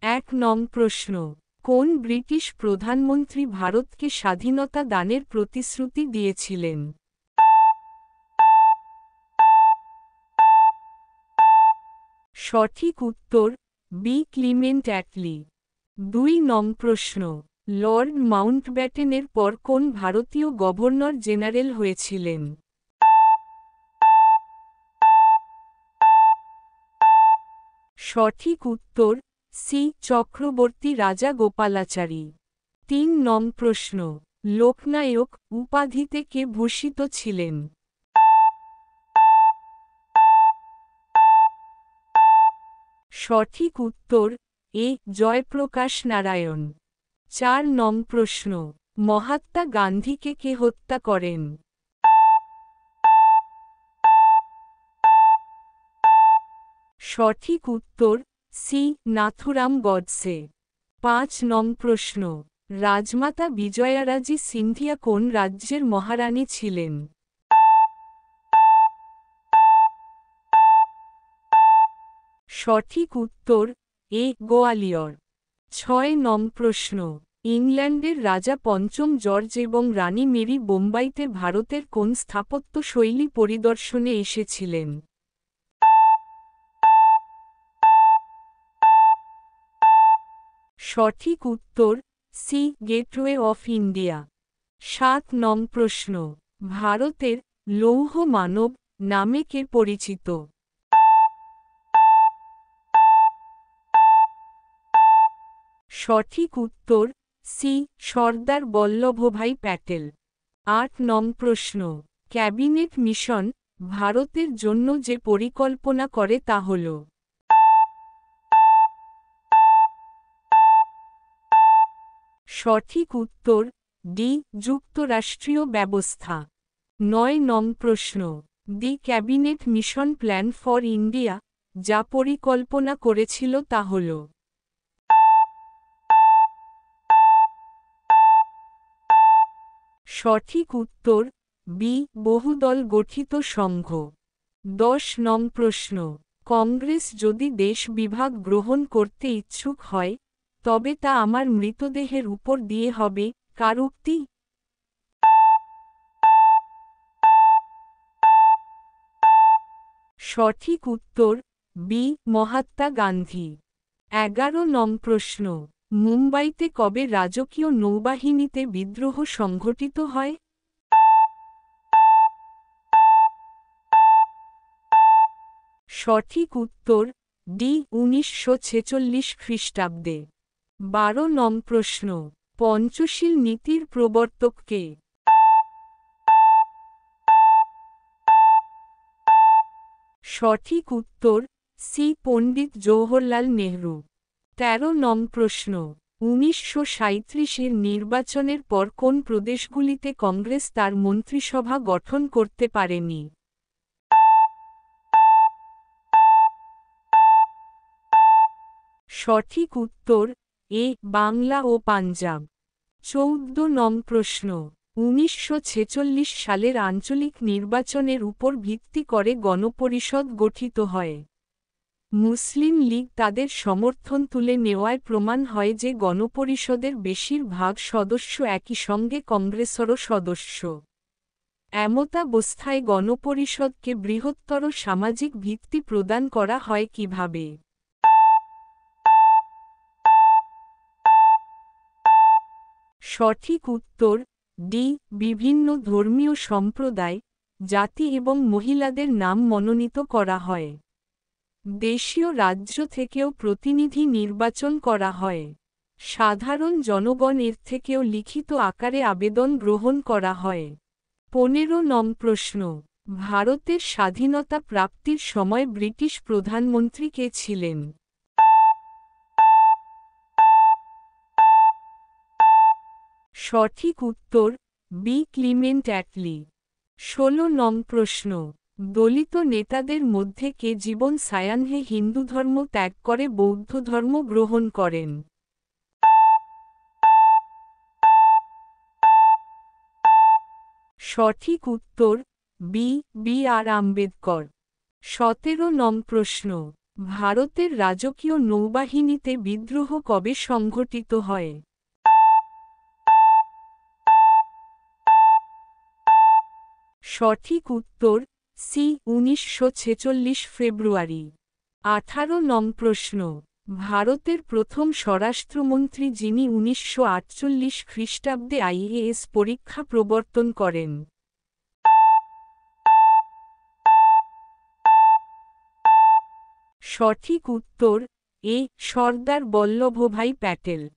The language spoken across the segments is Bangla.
এক নং প্রশ্ন, কোন ব্রিটিশ প্রধানমন্ত্রী ভারতকে স্বাধীনতা দানের প্রতিশ্রুতি দিয়েছিলেন? সঠিক উত্তর বি. Clement Attlee. ২ নং প্রশ্ন, লর্ড মাউন্টব্যাটেনের পর কোন ভারতীয় গভর্নর জেনারেল হয়েছিলেন? সঠিক উত্তর সি. চক্রবর্তী রাজা গোপালাচারী। ৩ নং প্রশ্ন, লোকনায়ক উপাধিতে কে ভূষিত ছিলেন? সঠিক উত্তর এ. জয়প্রকাশ নারায়ণ। ৪ নং প্রশ্ন, মহাত্মা গান্ধীকে কে হত্যা করেন? সঠিক উত্তর সি. নাথুরাম গডসে। ৫ নং প্রশ্ন, রাজমাতা বিজয়ারাজী সিন্ধিয়া কোন রাজ্যের মহারানী ছিলেন? সঠিক উত্তর এ. গোয়ালিয়র। ৬ নং প্রশ্ন, ইংল্যান্ডের রাজা পঞ্চম জর্জ এবং রানী মেরি বোম্বাইতে ভারতের কোন স্থাপত্য শৈলী পরিদর্শনে এসেছিলেন? সঠিক উত্তর সি. Gateway of India. ৭ নং প্রশ্ন, ভারতের লৌহ মানব নামে কে পরিচিত? সঠিক উত্তর সি. সর্দার বল্লভভাই প্যাটেল। ৮ নং প্রশ্ন, ক্যাবিনেট মিশন ভারতের জন্য যে পরিকল্পনা করে তা হল? সঠিক উত্তর ডি. যুক্তরাষ্ট্রীয় ব্যবস্থা। ৯ নং প্রশ্ন, দি cabinet mission plan for India যা পরিকল্পনা করেছিল তা হল? সঠিক উত্তর বি. বহুদল গঠিত সংঘ। ১০ নং প্রশ্ন, কংগ্রেস যদি দেশ বিভাগ গ্রহণ করতে ইচ্ছুক হয় তবে তা আমার মৃতদেহের উপর দিয়ে হবে কার উক্তি? সঠিক উত্তর বি. মহাত্মা গান্ধী। ১১ নং প্রশ্ন, মুম্বাইতে কবে রাজকীয় নৌবাহিনীতে বিদ্রোহ সংঘটিত হয়? সঠিক উত্তর ডি. ১৯৪৬ খ্রিস্টাব্দে। ১২ নং প্রশ্ন, পঞ্চশীল নীতির প্রবর্তক কে? সঠিক উত্তর সি. পণ্ডিত জওহরলাল নেহরু। ১৩ নং প্রশ্ন, ১৯৩৭-এর নির্বাচনের পর কোন প্রদেশগুলিতে কংগ্রেস তার মন্ত্রিসভা গঠন করতে পারেনি? সঠিক উত্তর এ. বাংলা ও পাঞ্জাব। ১৪ নং প্রশ্ন, ১৯৪৬ সালের আঞ্চলিক নির্বাচনের উপর ভিত্তি করে গণপরিষদ গঠিত হয়। মুসলিম লীগ তাদের সমর্থন তুলে নেওয়ায় প্রমাণ হয় যে গণপরিষদের বেশিরভাগ সদস্য একই সঙ্গে কংগ্রেসেরও সদস্য। এমতাবস্থায় গণপরিষদকে বৃহত্তর সামাজিক ভিত্তি প্রদান করা হয় কিভাবে? সঠিক উত্তর ডি. বিভিন্ন ধর্মীয় সম্প্রদায় জাতি এবং মহিলাদের নাম মনোনীত করা হয়। দেশীয় রাজ্য থেকেও প্রতিনিধি নির্বাচন করা হয়। সাধারণ জনগণ এর থেকেও লিখিত আকারে আবেদন গ্রহণ করা হয়। ১৫ নং প্রশ্ন, ভারতের স্বাধীনতা প্রাপ্তির সময় ব্রিটিশ প্রধানমন্ত্রী কে ছিলেন? সঠিক উত্তর বি. Clement Attlee. ১৬ নং প্রশ্ন, দলিত নেতাদের মধ্যে কে জীবন সায়াহ্নে হিন্দু ধর্ম ত্যাগ করে বৌদ্ধ ধর্ম গ্রহণ করেন? সঠিক উত্তর বি. বি. আর. আম্বেদকর। ১৭ নং প্রশ্ন, ভারতের রাজকীয় নৌবাহিনীতে বিদ্রোহ কবে সংঘটিত হয়? সঠিক উত্তর সি 1946 ফেব্রুয়ারি। 18 নং প্রশ্ন। ভারতের প্রথম স্বরাষ্ট্রমন্ত্রী যিনি 1948 খ্রিস্টাব্দে আইএএস পরীক্ষা প্রবর্তন করেন? সঠিক উত্তর এ সর্দার বল্লভভাই প্যাটেল।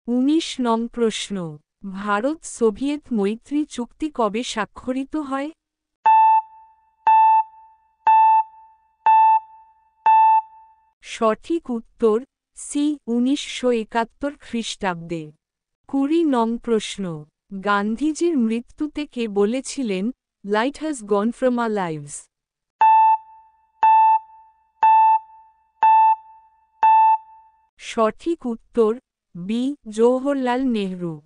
19 নং প্রশ্ন। ভারত সোভিয়েত মৈত্রী চুক্তি কবে স্বাক্ষরিত হয়? সঠিক উত্তর সি 1971 খ্রিস্টাব্দে। 20 নং প্রশ্ন। গান্ধীজির মৃত্যুতে কে বলেছিলেন, light has gone from our lives? সঠিক উত্তর বি জওহরলাল নেহরু।